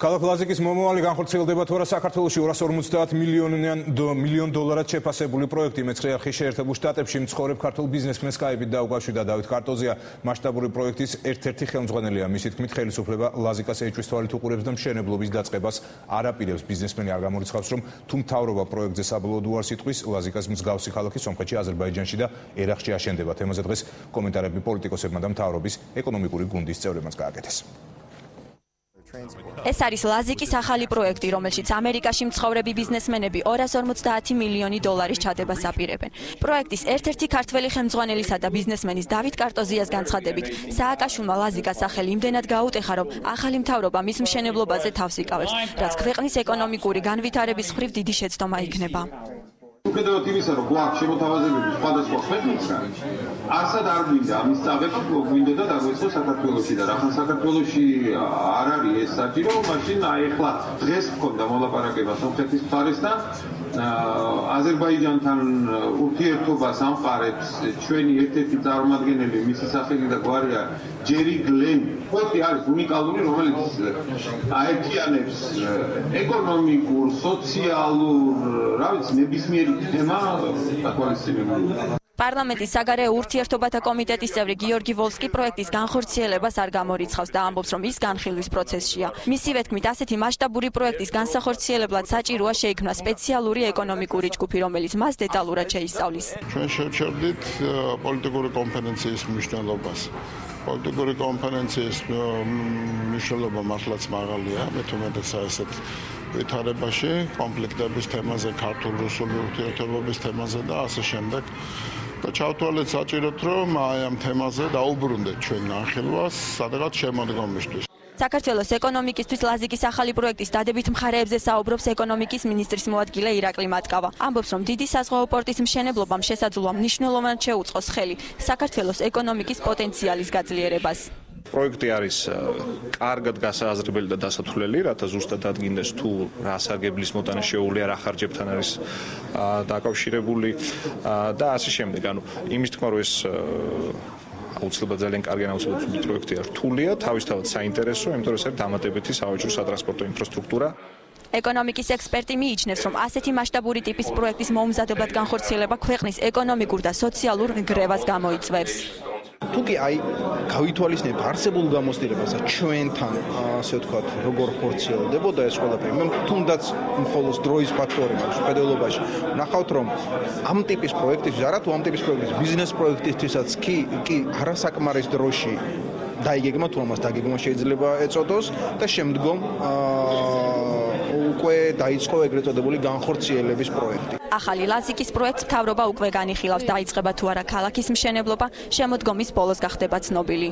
ქალაქ ლაზიკის მომავალი განხორციელდება თუ არა საქართველოში 250 მილიონ დოლარად შეფასებული პროექტი მეცხრე არხის შეერთებულ შტატებში მცხოვრებ ქართულ ბიზნესმენს სკაიპით დაუკვაშვიდა დავით კარტოზია. მასშტაბური პროექტის ერთ-ერთი ხელმძღვანელია. მისი თქმით, ხელისუფლება ლაზიკას ეჭვის თვალით უყურებს და მშენებლობის დაწყებას არ აპირებს. ბიზნესმენი არ გამორიცხავს, რომ თუ მთავრობა პროექტზე საბოლოოდ უარს იტყვის, ლაზიკას მსგავსი ქალაქი სომხეთში, აზერბაიჯანში და ერაყში აშენდება. თემაზე დღეს კომენტარები პოლიტიკოსებმა და მთავრობის ეკონომიკური გუნდის წევრებმაც გააკეთეს. ეს არის ლაზიკის ახალი პროექტი, რომელშიც ამერიკაში მცხოვრები ბიზნესმენები 250 მილიონი დოლარის ჩადებას აპირებენ. პროექტის ერთ-ერთი ქართველი ხელმძღვანელისა და ბიზნესმენის დავით კარტოზიას განცხადებით, სააკაშვილმა ლაზიკას სახელი იმდენად გაუტეხა, რომ ახალი მთავრობა მის მშენებლობაზე თავს იკავებს, რაც ქვეყნის ეკონომიკური განვითარების მხრივ დიდი შეცდომა იქნება. Უხედავად იმისა, რომ გვაქვს შემოთავაზებები სხვადასხვა ქვეყნებისგან, არსად არ გვინდა ამის წაღება, გვინდა და დაგვეწყო საქართველოში და რახან საქართველოში არ არის ეს საჭირო, მაშინ ახლა დღეს მქონდა მოლაპარაკება სომხეთის მხარესთან, აზერბაიჯანთან ურთიერთობას ამყარებს ჩვენი ერთ-ერთი წარმომადგენელი, მისი სახელი და გვარია ჯერი გლენ. პროექტი არის უნიკალური, რომელიც აერთიანებს ეკონომიკურ, სოციალურ, რა ვიცი, ნებისმიერი თემა აკვალისწინებელია. პარლამენტის საგარეო ურთიერთობათა კომიტეტის წევრი გიორგი ვოლსკი პროექტის განხორციელებას არ გამორიცხავს და ამბობს, რომ ის განხილვის პროცესშია. მისივე თქმით, ასეთი მასშტაბური პროექტის განსახორციელებლად საჭიროა შეიქმნა სპეციალური ეკონომიკური ჯგუფი, რომელიც მას დეტალურად შეისწავლის. ჩვენ შევჩერდით პოლიტიკური კონფერენციის მნიშვნელობას. პოლიტიკური კონფერენციის მნიშვნელობა მართლაც მაღალია, მეთუმეტესა ესეთ ვითარებაში, კონფლიქტების თემაზე, ქართულ-რუსული ურთიერთობების თემაზე და ასე შემდეგ. და ჩავთვალეთ საჭიროდ, რომ აი ამ თემაზე დაუბრუნდეთ ჩვენ განხილვას სადღაც შემოდგომისთვის. საქართველოს ეკონომიკისთვის ლაზიკის ახალი პროექტის დადებით მხარეებზე საუბრობს ეკონომიკის მინისტრის მოადგილე ირაკლი მატკავა. ამბობს, რომ დიდი საზღვაო პორტის მშენებლობამ შესაძლოა მნიშვნელოვნად შეუწყოს ხელი საქართველოს ეკონომიკის პოტენციალის გაძლიერებას. პროექტი არის კარგად გასააზრებელი და დასათვლელი, რათა ზუსტად ადგინდეს თუ რა სარგებლის მოტანა შეუძლია, რა ხარჯებთან არის დაკავშირებული და ასე შემდეგ. ანუ იმის თქმა, რომ ეს აუცილებლად ძალიან კარგი აუცილებლად პროექტია, რთულია, თავისთავად საინტერესო, იმიტომ რომ ეს არის დამატებითი სავაჭრო სატრანსპორტო ინფრასტრუქტურა. ეკონომიკის ექსპერტი მიიჩნევს, რომ ასეთი მასშტაბური ტიპის პროექტის მოუმზადებლად განხორციელება ქვეყნის ეკონომიკურ და სოციალურ ნგრევას გამოიწვევს. თუკი აი გავითვალისწინებთ არსებულ გამოცდილებას ჩვენთან, ასე ვთქვათ, როგორ ხორციელდებოდა ეს ყველაფერი, მე თუნდაც მხოლოდ დროის ფაქტორი მაქვს ხედელობაში. ნახავთ, რომ ამ ტიპის პროექტისთვის, არა თუ ამ ტიპის პროექტის, ბიზნეს პროექტისთვისაც კი არასაკმარის დროში დაიგეგმა, თუ ამას დაგეგმა შეიძლება ეწოდოს და შემდგომ უკვე დაიწყო ეგრეთ წოდებული განხორციელების პროექტი. ახალი ლაზიკის პროექტს მთავრობა უკვე განიხილავს, დაიწყება თუ არა ქალაქის მშენებლობა, შემოდგომის ბოლოს გახდება ცნობილი.